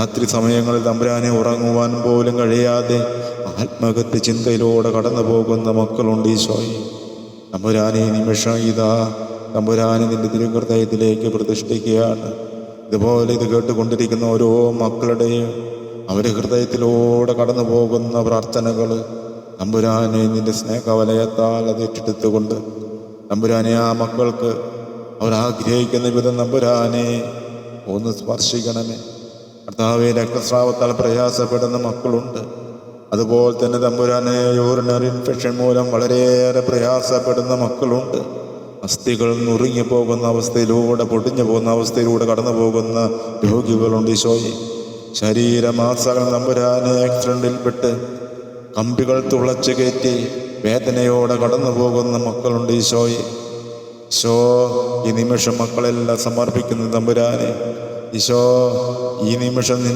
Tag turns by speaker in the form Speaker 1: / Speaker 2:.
Speaker 1: രാത്രി സമയങ്ങളിൽ തമ്പുരാനെ ഉറങ്ങുവാൻ പോലും കഴിയാതെ ആത്മഹത്യ ചിന്തയിലൂടെ കടന്നു പോകുന്ന മക്കളുണ്ട് ഈശോയെ. തമ്പുരാനെ നിമിഷം ഇതാ തമ്പുരാനെ നിന്റെ തിരുഹൃദയത്തിലേക്ക് പ്രതിഷ്ഠിക്കുകയാണ്. ഇതുപോലെ ഇത് കേട്ടുകൊണ്ടിരിക്കുന്ന ഓരോ മക്കളുടെയും അവരുടെ ഹൃദയത്തിലൂടെ കടന്നു പോകുന്ന പ്രാർത്ഥനകൾ തമ്പുരാനെ നിന്റെ സ്നേഹവലയത്താൽ അത് ഏറ്റെടുത്തുകൊണ്ട് തമ്പുരാനെ ആ മക്കൾക്ക് അവർ ആഗ്രഹിക്കുന്ന വിധം തമ്പുരാനെ ഒന്ന് സ്പർശിക്കണമേ. കർത്താവേ, രക്തസ്രാവത്താൽ പ്രയാസപ്പെടുന്ന മക്കളുണ്ട്. അതുപോലെ തന്നെ തമ്പുരാനെ യൂറിനറി ഇൻഫെക്ഷൻ മൂലം വളരെയേറെ പ്രയാസപ്പെടുന്ന മക്കളുണ്ട്. അസ്ഥികൾ നുറുങ്ങിപ്പോകുന്ന അവസ്ഥയിലൂടെ, പൊടിഞ്ഞു പോകുന്ന അവസ്ഥയിലൂടെ കടന്നു പോകുന്ന രോഗികളുണ്ട് ഈശോയെ. ശരീരമാസകൾ തമ്പുരാനെ ആക്സിഡന്റിൽപ്പെട്ട് കമ്പികൾ തുളച്ചു കയറ്റി വേദനയോടെ കടന്നു പോകുന്ന മക്കളുണ്ട് ഈശോയെ. ഈശോ, ഈ നിമിഷം മക്കളെല്ലാം സമർപ്പിക്കുന്ന തമ്പുരാനെ. ഈശോ, ഈ നിമിഷം